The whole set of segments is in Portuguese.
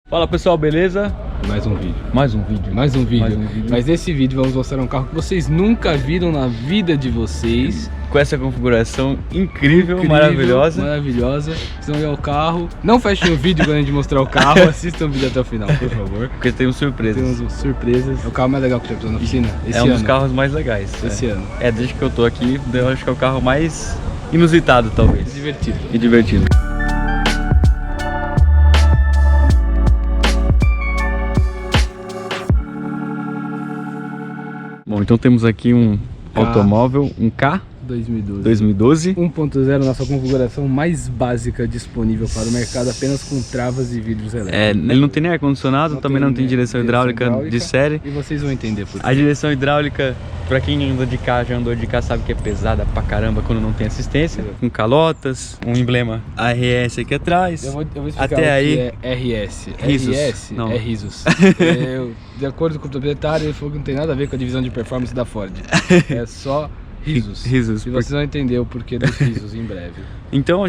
Fala pessoal, beleza? Mais um vídeo. Mais um vídeo. Mais um vídeo. Mas nesse vídeo vamos mostrar um carro que vocês nunca viram na vida de vocês. Com essa configuração incrível, maravilhosa. Maravilhosa. Vocês vão ver o carro. Não fechem o vídeo quando a gente mostrar o carro. Assistam o vídeo até o final, por favor. Porque temos surpresas. Temos surpresas. É o carro mais legal que já pisou na oficina esse é um ano. dos carros mais legais. Esse ano. É, desde que eu tô aqui, eu acho que é o carro mais inusitado, talvez. Divertido. E divertido. Bom, então temos aqui um automóvel, um K 2012 1.0, nossa configuração mais básica disponível para o mercado, apenas com travas e vidros elétricos. Ele não tem nem ar-condicionado, também não tem direção hidráulica de série. E vocês vão entender por quê. A direção hidráulica, pra quem anda de carro, já andou de carro, sabe que é pesada pra caramba quando não tem assistência. Com calotas, um emblema RS aqui atrás. Eu vou explicar até o aí, que é RS. Risos. RS Não. é risos. De acordo com o proprietário, ele falou que não tem nada a ver com a divisão de performance da Ford. É só risos. Risos. E vocês vão entender o porquê dos risos em breve. Então,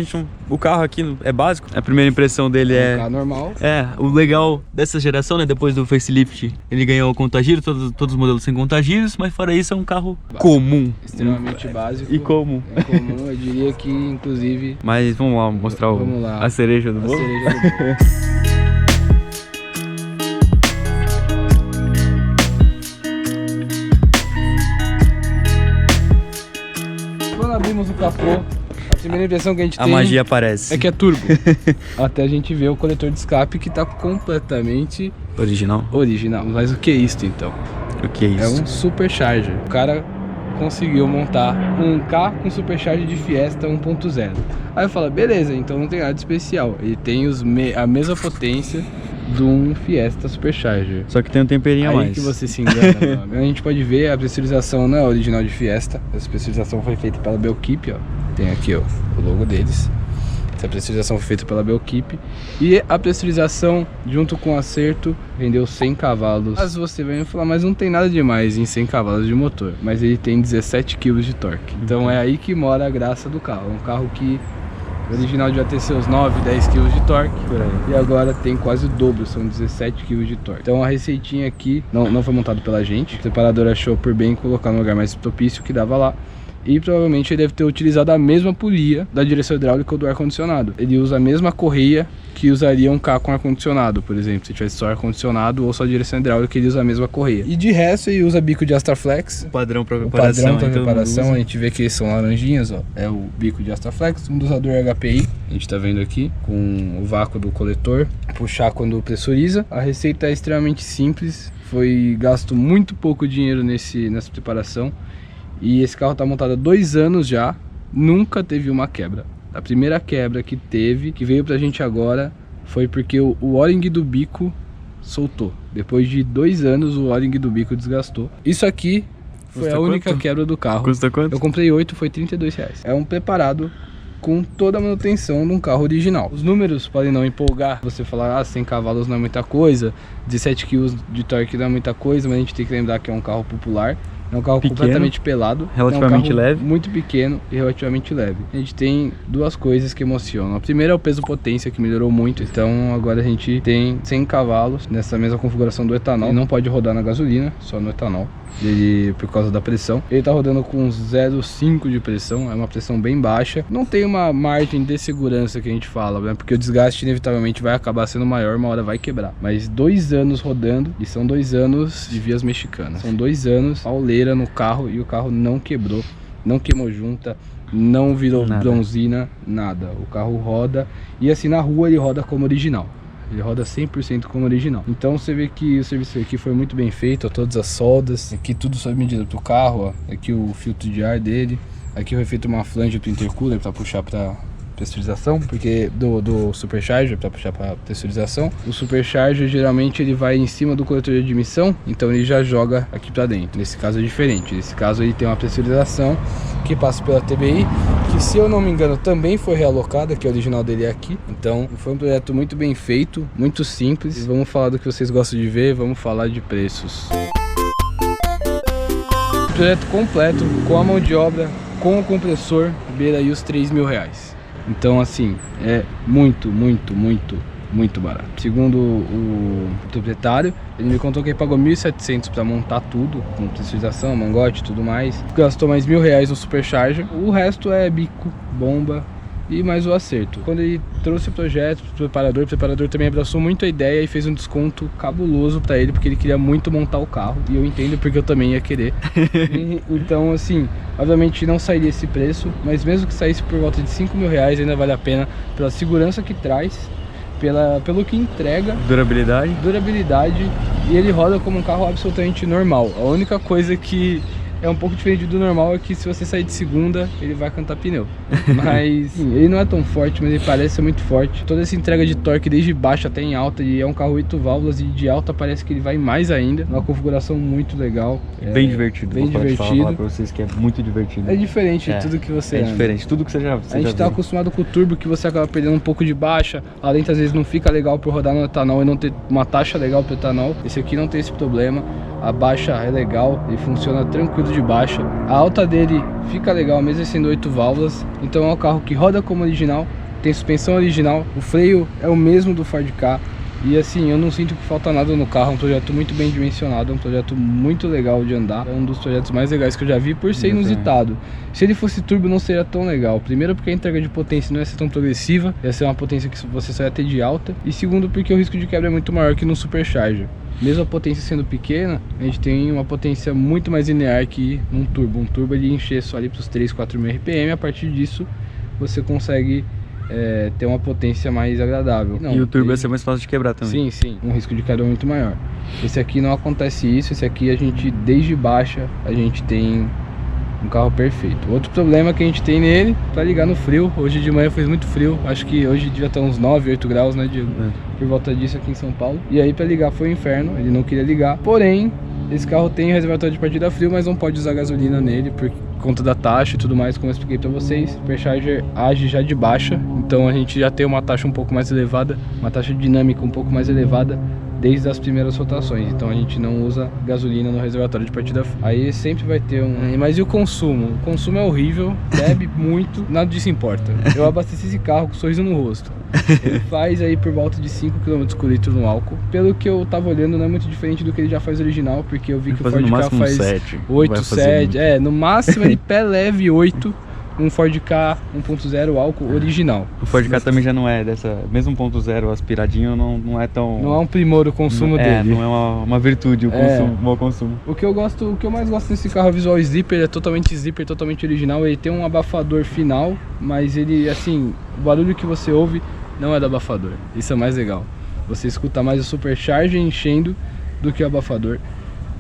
o carro aqui é básico. A primeira impressão dele É um carro normal. o legal dessa geração, né? Depois do facelift, ele ganhou o contagiro, todos os modelos sem contagiros, mas fora isso é um carro comum. Extremamente básico. E comum. É comum, eu diria que inclusive... Mas vamos lá mostrar a cereja do bolo. Cereja do bolo. Quando abrimos o capô, a primeira impressão que a gente tem... A magia aparece. É que é turbo. Até a gente ver o coletor de escape que tá completamente... Original. Mas o que é isso então? O que é isso? É um supercharger. O cara conseguiu montar um K com supercharger de Fiesta 1.0. Aí eu falo, beleza, então não tem nada de especial. Ele tem a mesma potência de um Fiesta supercharger. Só que tem um temperinho a mais. Aí que você se engana, meu amigo. A gente pode ver, a pressurização não é original de Fiesta. Essa pressurização foi feita pela Belkeep, ó. Tem aqui, ó, o logo deles. Essa pressurização foi feita pela Belkeep. E a pressurização, junto com o acerto, vendeu 100 cavalos. Mas você vai me falar, mas não tem nada demais em 100 cavalos de motor. Mas ele tem 17 kg de torque. Então é aí que mora a graça do carro. É um carro que o original devia ter seus 9, 10 kg de torque. Por aí. E agora tem quase o dobro, são 17 kg de torque. Então a receitinha aqui não foi montado pela gente. O preparador achou por bem colocar no lugar mais propício que dava lá. E provavelmente ele deve ter utilizado a mesma polia da direção hidráulica ou do ar-condicionado. Ele usa a mesma correia que usaria um carro com ar-condicionado, por exemplo. Se tivesse só ar-condicionado ou só direção hidráulica, ele usa a mesma correia. E de resto ele usa bico de Astraflex. O padrão para preparação. A gente vê que eles são laranjinhas, ó. É o bico de Astraflex, um dosador HPI. A gente tá vendo aqui com o vácuo do coletor. Puxar quando pressuriza. A receita é extremamente simples. Foi gasto muito pouco dinheiro nessa preparação. E esse carro tá montado há 2 anos já, nunca teve uma quebra. A primeira quebra que teve, que veio pra gente agora, foi porque o O-ring do bico soltou. Depois de 2 anos o O-ring do bico desgastou. Isso aqui foi a única quebra do carro. Custa quanto? Eu comprei 8, foi R$32. É um preparado com toda a manutenção de um carro original. Os números podem não empolgar, você falar, 100 cavalos não é muita coisa, 17 kg de torque não é muita coisa, mas a gente tem que lembrar que é um carro popular. É um carro completamente pelado, relativamente é um carro leve, muito pequeno e relativamente leve. A gente tem duas coisas que emocionam. A primeira é o peso potência, que melhorou muito. Então agora a gente tem 100 cavalos nessa mesma configuração do etanol. Ele não pode rodar na gasolina, só no etanol. Ele, por causa da pressão, ele tá rodando com 0,5 de pressão, é uma pressão bem baixa. Não tem uma margem de segurança que a gente fala, né? Porque o desgaste inevitavelmente vai acabar sendo maior, uma hora vai quebrar. Mas 2 anos rodando, e são 2 anos de vias mexicanas. São 2 anos pauleira no carro e o carro não quebrou, não queimou junta, não virou bronzina, nada. O carro roda e assim na rua ele roda como original. Ele roda 100% como original. Então você vê que o serviço aqui foi muito bem feito, ó, todas as soldas. Aqui tudo sob medida pro carro, ó. Aqui o filtro de ar dele. Aqui foi feito uma flange pro intercooler para puxar para pressurização, porque do supercharger para puxar para pressurização. O supercharger geralmente ele vai em cima do coletor de admissão, então ele já joga aqui para dentro. Nesse caso é diferente. Nesse caso ele tem uma pressurização que passa pela TBI, que se eu não me engano também foi realocada, que o original dele é aqui. Então foi um projeto muito bem feito, muito simples. Vamos falar do que vocês gostam de ver, vamos falar de preços. Projeto completo, com a mão de obra, com o compressor, beira aí os R$3.000. Então assim, é muito muito barato. Segundo o proprietário, ele me contou que ele pagou 1.700 para montar tudo, com pressurização, mangote e tudo mais. Gastou mais R$1.000 no Supercharger. O resto é bico, bomba e mais o acerto. Quando ele trouxe o projeto pro preparador, o preparador também abraçou muito a ideia e fez um desconto cabuloso para ele, porque ele queria muito montar o carro. E eu entendo porque eu também ia querer. Então, assim, obviamente não sairia esse preço, mas mesmo que saísse por volta de R$5.000, ainda vale a pena pela segurança que traz, pelo que entrega, durabilidade, e ele roda como um carro absolutamente normal. A única coisa que é um pouco diferente do normal é que se você sair de segunda, ele vai cantar pneu. Mas sim, ele não é tão forte, mas ele parece ser muito forte. Toda essa entrega de torque desde baixo até em alta, e é um carro 8 válvulas, e de alta parece que ele vai mais ainda. Uma configuração muito legal. Bem divertido. Bem divertido. Falar pra vocês que é muito divertido. É diferente de tudo que você anda. É diferente, tudo que você já A gente tá acostumado com o turbo, que você acaba perdendo um pouco de baixa. A lente às vezes não fica legal por rodar no etanol e não ter uma taxa legal pro etanol. Esse aqui não tem esse problema. A baixa é legal, ele funciona tranquilo de baixa. A alta dele fica legal, mesmo sendo 8 válvulas. Então é um carro que roda como original, tem suspensão original. O freio é o mesmo do Ford Ka. E assim, eu não sinto que falta nada no carro. É um projeto muito bem dimensionado, é um projeto muito legal de andar. É um dos projetos mais legais que eu já vi por ser inusitado. Se ele fosse turbo não seria tão legal. Primeiro porque a entrega de potência não ia ser tão progressiva, ia ser uma potência que você só ia ter de alta. E segundo porque o risco de quebra é muito maior que no Supercharger. Mesmo a potência sendo pequena, a gente tem uma potência muito mais linear que num turbo. Um turbo ele encher só ali para os 3, 4 mil RPM. A partir disso você consegue ter uma potência mais agradável. Não, e o turbo vai ser mais fácil de quebrar também. Sim, um risco de queda muito maior. Esse aqui não acontece isso. Esse aqui a gente, desde baixa, a gente tem um carro perfeito. Outro problema que a gente tem nele, para ligar no frio. Hoje de manhã fez muito frio. Acho que hoje devia estar uns 9, 8 graus, né, Diego? Por volta disso aqui em São Paulo. E aí para ligar foi um inferno. Ele não queria ligar. Porém, esse carro tem reservatório de partida frio, mas não pode usar gasolina nele por conta da taxa e tudo mais, como eu expliquei para vocês. O Supercharger age já de baixa, então a gente já tem uma taxa um pouco mais elevada, uma taxa dinâmica um pouco mais elevada desde as primeiras rotações. Então a gente não usa gasolina no reservatório de partida frio. Aí sempre vai ter Mas e o consumo? O consumo é horrível, bebe muito, nada disso importa. Eu abasteci esse carro com um sorriso no rosto. Ele faz aí por volta de 5 km por litro no álcool. Pelo que eu tava olhando, não é muito diferente do que ele já faz original, porque eu vi que o Ford Ka faz 8, 7. No máximo ele pé leve 8. Um Ford Ka 1.0 álcool original. O Ford Ka também já não é dessa... Mesmo 1.0 aspiradinho não é tão... Não é um primor o consumo dele. Não é uma virtude o mau consumo. O que eu mais gosto desse carro é o visual zipper. É totalmente zipper, totalmente original. Ele tem um abafador final, mas ele, assim, o barulho que você ouve não é do abafador. Isso é mais legal. Você escuta mais o Supercharger enchendo do que o abafador.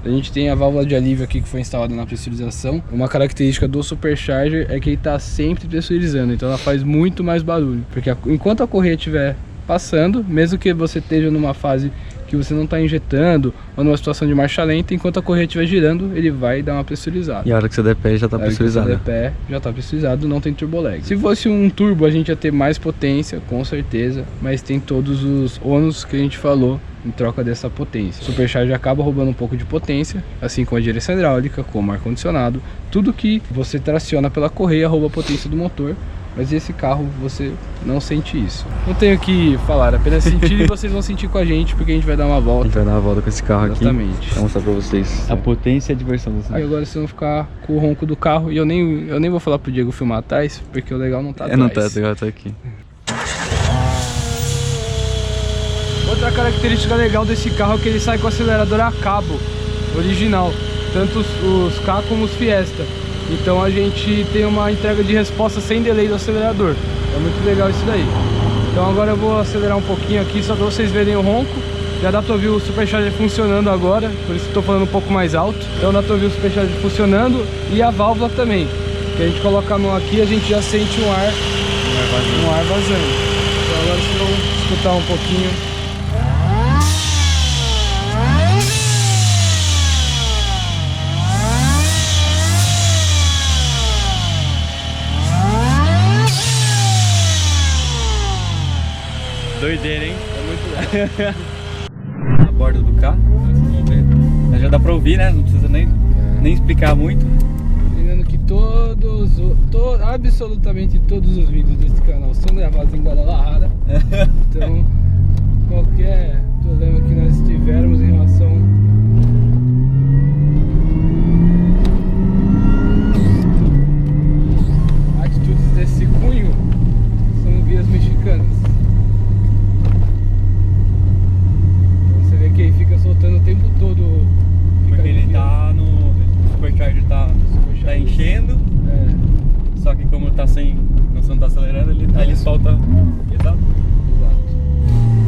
A gente tem a válvula de alívio aqui que foi instalada na pressurização. Uma característica do Supercharger é que ele está sempre pressurizando, então ela faz muito mais barulho. Porque enquanto a correia estiver passando, mesmo que você esteja numa fase que você não está injetando ou numa situação de marcha lenta, enquanto a correia estiver girando, ele vai dar uma pressurizada. E a hora que você der pé já está pressurizado. Se você der pé já está pressurizado, não tem turbo lag. Se fosse um turbo a gente ia ter mais potência, com certeza, mas tem todos os ônus que a gente falou em troca dessa potência. O Supercharger acaba roubando um pouco de potência, assim como a direção hidráulica, como ar-condicionado. Tudo que você traciona pela correia rouba a potência do motor. Mas esse carro você não sente isso. Não tenho o que falar, apenas sentir e vocês vão sentir com a gente, porque a gente vai dar uma volta. A gente vai dar uma volta com esse carro aqui. Exatamente. Vou mostrar pra vocês a potência e a diversão desse carro. Aí agora vocês vão ficar com o ronco do carro. E eu nem vou falar pro Diego filmar atrás, porque o legal não tá atrás. Não tá, o legal tá aqui. Outra característica legal desse carro é que ele sai com o acelerador a cabo, original. Tanto os Ka como os Fiesta. Então a gente tem uma entrega de resposta sem delay do acelerador. É muito legal isso daí. Então agora eu vou acelerar um pouquinho aqui, só para vocês verem o ronco. Já dá para ouvir o Supercharger funcionando agora, por isso que estou falando um pouco mais alto. Então dá para ouvir o Supercharger funcionando e a válvula também. Que a gente coloca a mão aqui, a gente já sente um ar vazando. Então agora vocês vão escutar um pouquinho. Doideira, hein? É muito legal. A borda do carro, vamos ver. Já dá pra ouvir, né? Não precisa nem explicar muito. Lembrando que absolutamente todos os vídeos desse canal são gravados em Guadalajara. Então qualquer problema que nós tivermos em relação a atitudes desse cunho, são vias mexicanas. Então você vê que ele fica soltando o tempo todo. Porque ele tá no... O supercharger tá enchendo. Só que como tá sem... Você não tá acelerando, ele solta. Exato.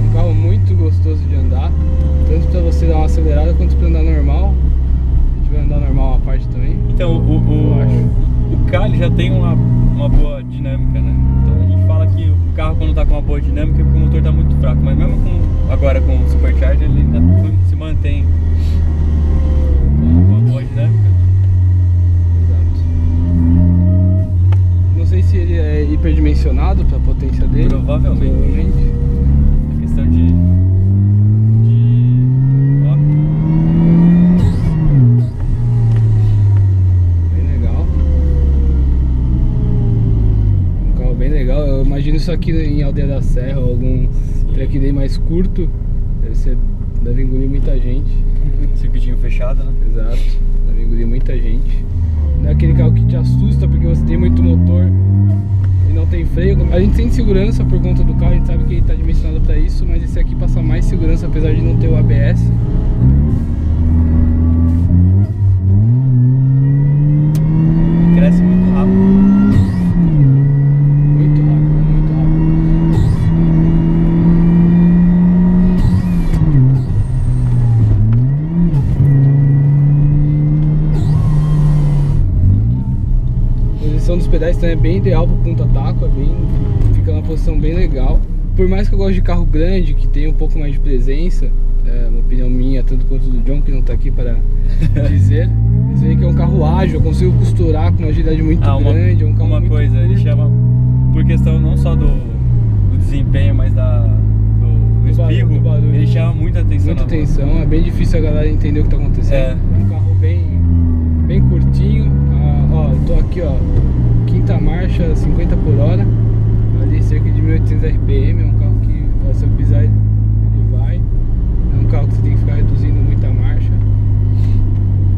Um carro muito gostoso de andar, tanto pra você dar uma acelerada quanto pra andar normal. A gente vai andar normal a parte também. Então o carro já tem uma boa dinâmica, né? Então a gente fala que o carro quando tá com uma boa dinâmica é porque o motor tá muito fraco, mas mesmo agora com o supercharger ele ainda se mantém com uma boa dinâmica. Exato. Não sei se ele é hiperdimensionado pra potência dele. Provavelmente. É questão de ó. Bem legal. Um carro bem legal. Eu imagino isso aqui em Aldeia da Serra ou algum track day mais curto. Deve engolir muita gente. Circuitinho fechado, né? Exato. Deve engolir muita gente. Não é aquele carro que te assusta porque você tem muito motor e não tem freio. A gente tem segurança por conta do carro, a gente sabe que ele está dimensionado para isso, mas esse aqui passa mais segurança apesar de não ter o ABS. Cresce muito rápido. Muito rápido, muito rápido. A posição dos pedais também é bem ideal para o ponta-taco, fica numa posição bem legal. Por mais que eu goste de carro grande, que tem um pouco mais de presença, é uma opinião minha, tanto quanto do John, que não está aqui para dizer, você vê que é um carro ágil, eu consigo costurar com uma agilidade muito grande, é um carro uma muito coisa, curto. ele chama, por questão não só do desempenho, mas do espirro, barulho. ele chama muita atenção. Muita atenção, é bem difícil a galera entender o que está acontecendo. É. É um carro bem curtinho. Ó, eu tô aqui, ó, quinta marcha, 50 por hora, ali cerca de 1800 RPM, é um carro que, ó, se eu pisar ele vai, é um carro que você tem que ficar reduzindo muita marcha,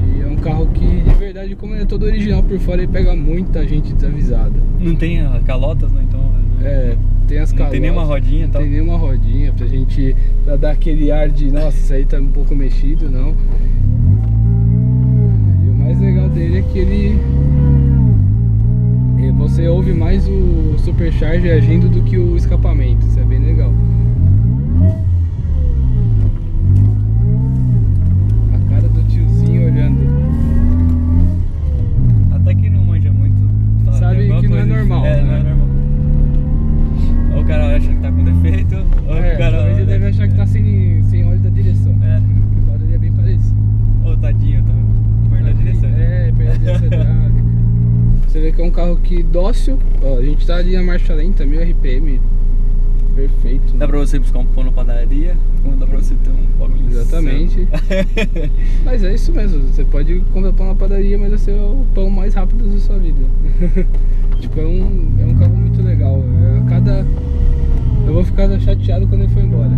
e é um carro que, de verdade, como ele é todo original por fora, ele pega muita gente desavisada. Não tem calotas, né, então... Tem as calotas. Não tem nenhuma rodinha e tal? Não tem nenhuma rodinha pra dar aquele ar de, nossa, isso aí tá um pouco mexido, não. E o mais legal dele é que você ouve mais o supercharger agindo do que o escapamento, isso é bem legal. A cara do tiozinho olhando. Até que não manja muito. Sabe que não é normal. Não é normal. Ou o cara acha que tá com defeito, ou o cara... talvez ele deve achar que tá sem óleo da direção. O barulho é bem parecido. Ô, tadinho, tá perdendo a direção. Perdendo a direção hidráulica. Você vê que é um carro que dócil, ó, a gente tá ali na marcha lenta, 1000 RPM, perfeito. Dá pra você buscar um pão na padaria, como dá pra você ter um pão. Exatamente. Mas é isso mesmo, você pode comprar pão na padaria, mas vai ser o pão mais rápido da sua vida. Tipo, é um carro muito legal. Eu vou ficar chateado quando ele for embora.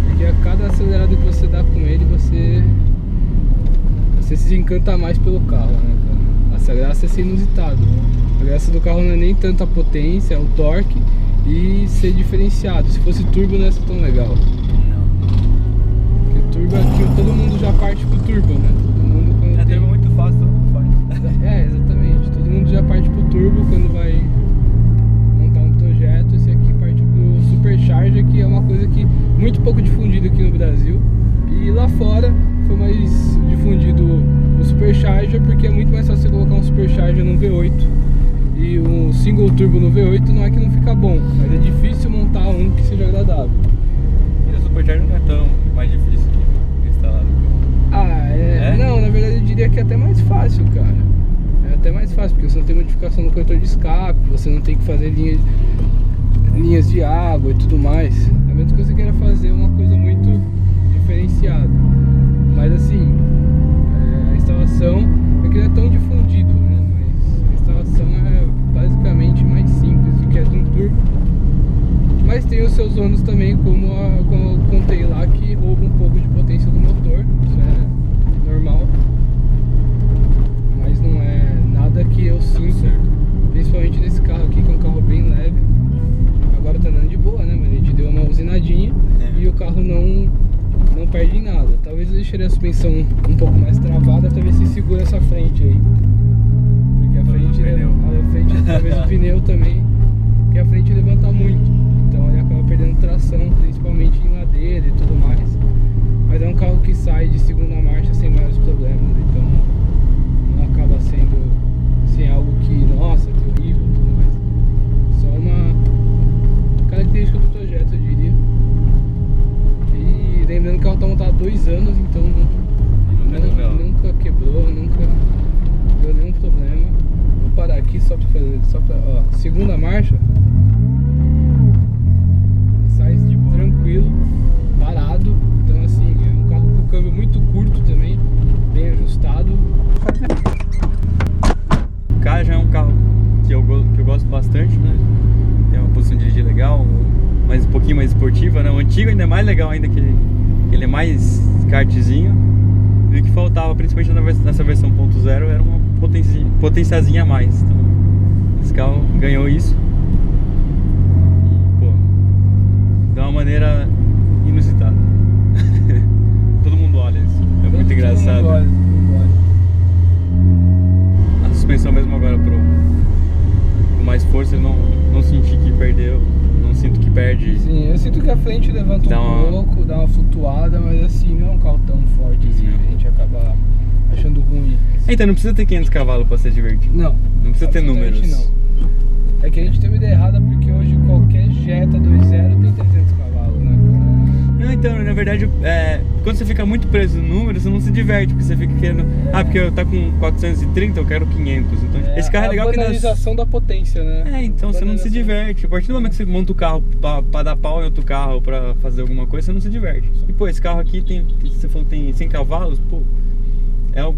Porque a cada acelerado que você dá com ele, você se encanta mais pelo carro, né, cara? Essa graça é ser inusitado. A graça do carro não é nem tanto a potência, é o torque e ser diferenciado. Se fosse turbo não ia ser tão legal. Não. Porque turbo aqui, todo mundo já parte pro turbo, né? Todo mundo quando Turbo muito fácil, todo mundo faz. Exatamente. Todo mundo já parte pro turbo quando vai montar um projeto. Esse aqui parte pro supercharger, que é uma coisa que muito pouco difundida aqui no Brasil. E lá fora foi mais difundido o supercharger, porque é muito mais fácil você colocar um supercharger no V8. E um single turbo no V8 não é que não fica bom, mas é difícil montar um que seja agradável. E o supercharger não é tão mais difícil de instalar do que Não, na verdade eu diria que é até mais fácil, cara. É até mais fácil, porque você não tem modificação no coletor de escape, você não tem que fazer linhas de água e tudo mais. A menos que você queira fazer uma coisa muito diferenciada. Mas assim, a instalação é que não é tão difundido, né? Mas a instalação é basicamente mais simples do que a de um turbo. Mas tem os seus os ônus também, como eu contei lá, que rouba um pouco de potência do motor. Isso é normal. Mas não é nada que eu sinto, principalmente nesse carro aqui, que é um carro bem leve. Agora tá andando de boa, né? Mas a gente deu uma usinadinha e o carro não perde em nada. Talvez eu deixaria a suspensão um pouco mais travada pra ver se segura essa frente aí. Porque a frente talvez o pneu também, porque a frente levanta muito. Então ele acaba perdendo tração, principalmente em ladeira e tudo mais. Mas é um carro que sai de segunda marcha sem maiores problemas. Então não acaba sendo assim, algo que, nossa, que horrível e tudo mais. Só uma característica do projeto, eu diria. E lembrando que o carro tá montado há 2 anos, então nunca quebrou, nunca deu nenhum problema. Vou parar aqui só pra ó, segunda marcha. Sai tranquilo, parado. Então assim, é um carro com câmbio muito curto também, bem ajustado. O carro já é um carro que eu gosto bastante, né? Tem uma posição de dirigir legal, mas um pouquinho mais esportiva, né? O antigo ainda é mais legal ainda, que ele é mais kartzinho. E o que faltava, principalmente nessa versão 1.0, era uma potenciazinha a mais. Então, esse carro ganhou isso. E, pô, de uma maneira inusitada. Todo mundo olha isso. É muito engraçado. Todo mundo olha. A suspensão mesmo agora com mais força, eu não senti que perdeu. Não sinto que perde. Sim, eu sinto que a frente levanta pouco, dá uma flutuada, mas assim, não é um carro tão forte assim, que a gente acaba achando ruim. Então não precisa ter 500 cavalos pra ser divertido. Não precisa ter números. Não. É que a gente tem uma ideia errada, porque hoje qualquer Jetta 2.0 tem 300 cavalos, né? Não, então, na verdade, quando você fica muito preso no número, você não se diverte, porque você fica querendo... porque eu tá com 430, eu quero 500. Então, esse carro é legal que... É a banalização da potência, né? Então você não se diverte. A partir do momento que você monta o carro pra dar pau em outro carro, pra fazer alguma coisa, você não se diverte. E, pô, esse carro aqui você falou que tem 100 cavalos, pô... É o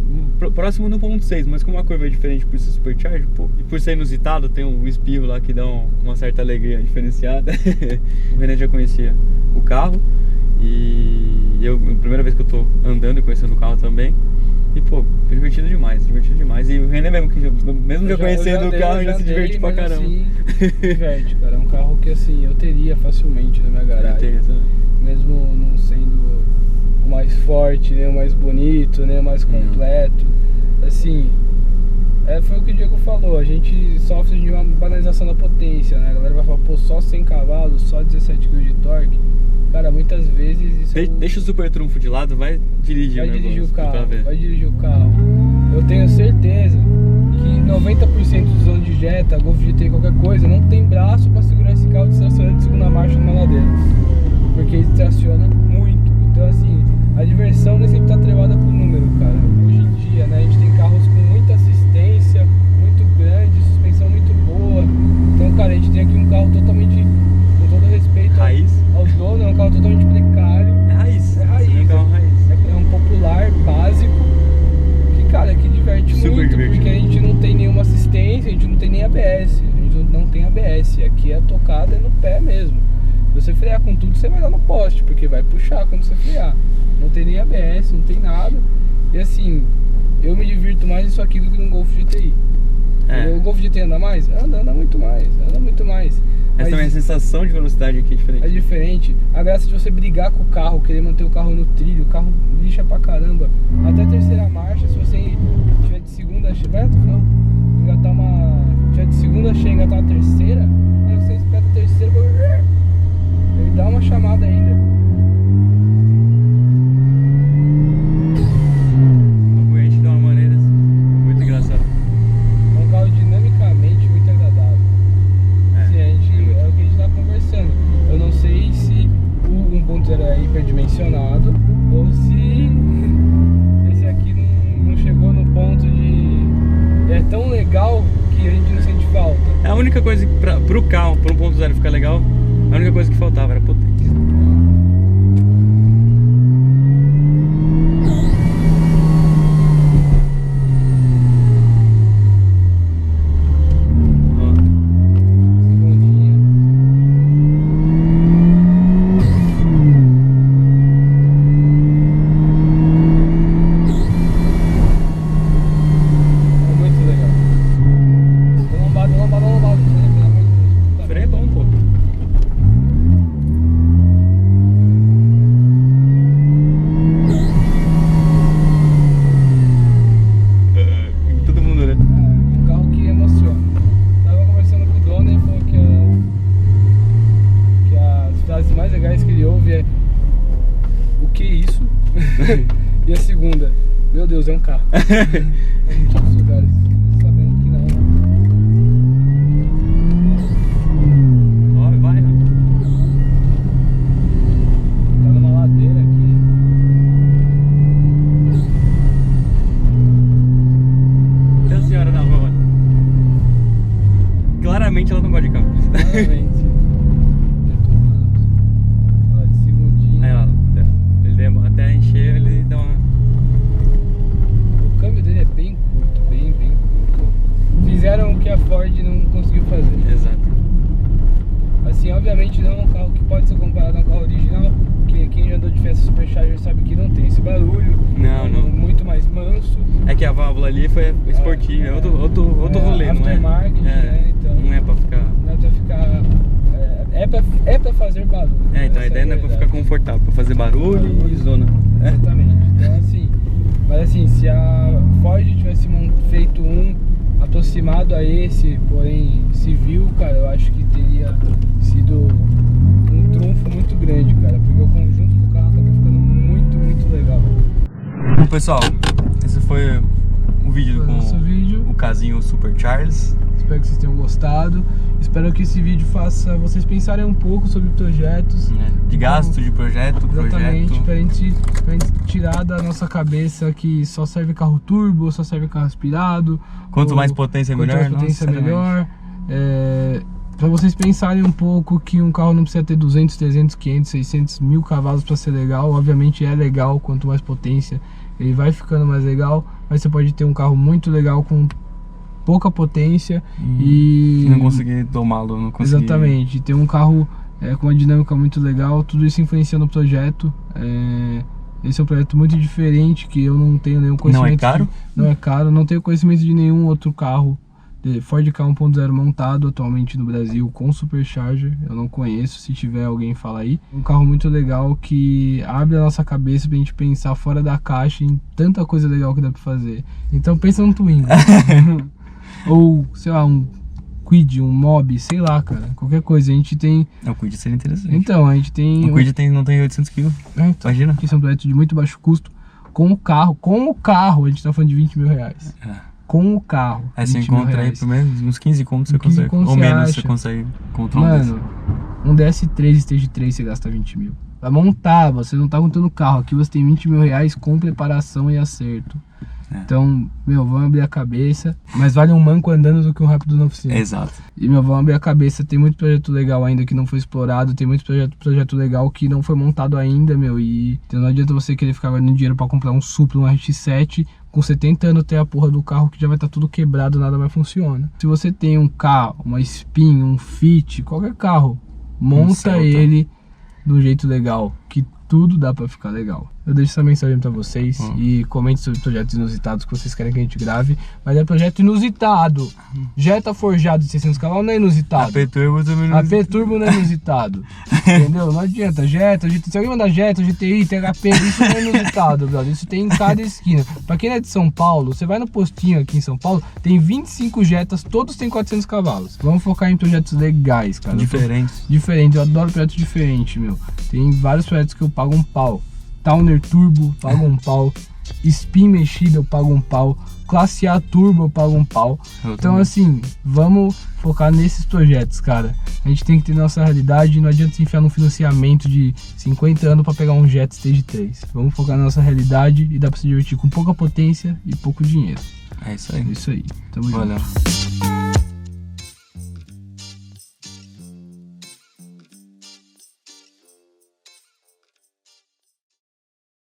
próximo do 1.6, mas como a curva é diferente por ser supercharger, pô, e por ser inusitado, tem um espirro lá que dá uma certa alegria diferenciada. O René já conhecia o carro e a primeira vez que eu tô andando e conhecendo o carro também. E pô, divertido demais. E o René mesmo já conhecendo o carro, já se diverte pra caramba. Assim, diverte, cara. É um carro que assim, eu teria facilmente na minha garagem. Mesmo não sendo o mais forte, nem o mais bonito, nem o mais completo. Assim, foi o que o Diego falou, a gente sofre de uma banalização da potência, né? A galera vai falar, pô, só 100 cavalos, só 17 kg de torque. Cara, muitas vezes isso deixa o super trunfo de lado, vai dirigir o carro. Eu tenho certeza que 90% dos donos de Jetta, Golf GT, qualquer coisa, não tem braço pra segurar esse carro distracionando de segunda marcha numa ladeira, porque ele distraciona muito. Então assim, a diversão nem sempre tá atrelada com o número, cara. Hoje em dia, né, a gente tem carros com muita assistência, muito grande, suspensão muito boa. Então, cara, a gente tem aqui um carro totalmente, com todo respeito ao dono, é um carro totalmente precário. É raiz. É um carro raiz. É um popular, básico, que, cara, que diverte muito, porque a gente não tem nenhuma assistência, a gente não tem nem ABS. A gente não tem ABS. Aqui a tocada é no pé mesmo. Se você frear com tudo, você vai dar no poste, porque vai puxar quando você frear. Não tem nem ABS, não tem nada. E assim, eu me divirto mais nisso aqui do que no Golf GTI. O Golf GTI anda mais? Anda muito mais. Mas também a sensação de velocidade aqui é diferente. É diferente. A graça de você brigar com o carro, querer manter o carro no trilho, o carro lixa pra caramba. Até a terceira marcha, se você tiver de segunda, engatar uma... tiver de segunda cheia, engatar uma terceira, aí você espeta a terceira, ele dá uma chamada ainda. Corrente de uma maneira muito engraçada. É um carro dinamicamente muito agradável. Assim, é o que a gente tá conversando. Eu não sei se o 1.0 é hiperdimensionado ou se esse aqui não chegou no ponto de... é tão legal que a gente não sente falta. É a única coisa que pro carro, pro 1.0 ficar legal, a única coisa que faltava era potência. E a segunda, meu Deus, é um carro. A gente nos lugares sabendo que não. Ó, vai, né? Tá numa ladeira aqui. Tem a senhora na rua, mano. Claramente ela não gosta de carro. Claramente. Olha, de segundinho. Aí, ó, ele demora até encher, ele dá uma... O câmbio dele é bem curto, bem curto. Fizeram o que a Ford não conseguiu fazer. Exato. Assim, obviamente não é um carro que pode ser comparado a um carro original, que quem já andou de Fiesta Supercharger sabe que não tem esse barulho. Não, não. Muito mais manso. É que a válvula ali foi esportiva, é outro rolê, não é? Aftermarket, né? Então, não é pra ficar... não é pra ficar... É pra fazer barulho. É, então a ideia não é pra ficar confortável, pra fazer barulho e zona. Exatamente. Então assim, mas assim, se a Ford tivesse feito um aproximado a esse, porém civil, cara, eu acho que teria sido um trunfo muito grande, cara, porque o conjunto do carro acaba ficando muito legal. Bom, pessoal, esse foi o vídeo com nosso vídeo. o casinho Super Charles. Espero que vocês tenham gostado. Espero que esse vídeo faça vocês pensarem um pouco sobre projetos. De gasto, de projeto. Exatamente, pra gente tirar da nossa cabeça que só serve carro turbo, só serve carro aspirado. Quanto mais potência melhor. Quanto mais potência melhor. Pra vocês pensarem um pouco que um carro não precisa ter 200, 300, 500, 600 mil cavalos pra ser legal. Obviamente é legal, quanto mais potência ele vai ficando mais legal. Mas você pode ter um carro muito legal com pouca potência e não conseguir domá-lo, não conseguir... Exatamente, ter um carro com uma dinâmica muito legal, tudo isso influencia no projeto. Esse é um projeto muito diferente, que eu não tenho nenhum conhecimento. Não é caro? Não é caro, não tenho conhecimento de nenhum outro carro de Ford Ka 1.0 montado atualmente no Brasil com Supercharger. Eu não conheço, se tiver alguém fala aí. Um carro muito legal que abre a nossa cabeça pra gente pensar fora da caixa em tanta coisa legal que dá pra fazer. Então pensa no Twingo. Ou, sei lá, um Kwid, um Mob, sei lá, cara, qualquer coisa. A gente tem... O Kwid seria interessante. Então, a gente tem... O Kwid não tem 800 kg, então, imagina. Que são projetos de muito baixo custo. Com o carro, a gente tá falando de 20 mil reais. Com o carro. Aí você encontra aí pelo menos uns 15 contos você consegue. Ou menos você consegue encontrar um desse. Mano, um DS3 Stage 3 você gasta 20 mil. Pra montar, você não tá montando o carro. Aqui você tem 20 mil reais com preparação e acerto. Então, meu, vamos abrir a cabeça. Mas vale um manco andando do que um rápido na oficina. Exato. E, meu, vamos abrir a cabeça. Tem muito projeto legal ainda que não foi explorado. Tem muito projeto legal que não foi montado ainda, meu. E então, não adianta você querer ficar guardando dinheiro pra comprar um Supra, um RX-7. Com 70 anos ter a porra do carro que já vai estar tudo quebrado, nada mais funciona. Se você tem um carro, uma Spin, um Fit, qualquer carro, monta ele do jeito legal, que tudo dá pra ficar legal. Eu deixo essa mensagem pra vocês e comente sobre projetos inusitados que vocês querem que a gente grave. Mas é projeto inusitado. Jetta forjado de 600 cavalos não é inusitado. AP Turbo também não é inusitado. AP Turbo não é inusitado. Entendeu? Não adianta. Jetta, se alguém mandar Jetta, GTI, THP, isso não é inusitado, brother. Isso tem em cada esquina. Pra quem é de São Paulo, você vai no postinho aqui em São Paulo, tem 25 Jettas, todos têm 400 cavalos. Vamos focar em projetos legais, cara. Diferentes. Diferentes, eu adoro projetos diferentes, meu. Tem vários projetos que eu pago um pau. Towner Turbo, pago um pau. Spin mexida, eu pago um pau. Classe A Turbo, eu pago um pau. Então, assim, vamos focar nesses projetos, cara. A gente tem que ter nossa realidade. Não adianta se enfiar num financiamento de 50 anos pra pegar um Jetta Stage 3. Vamos focar na nossa realidade e dá pra se divertir com pouca potência e pouco dinheiro. É isso aí. É isso aí. Tamo junto. Valeu.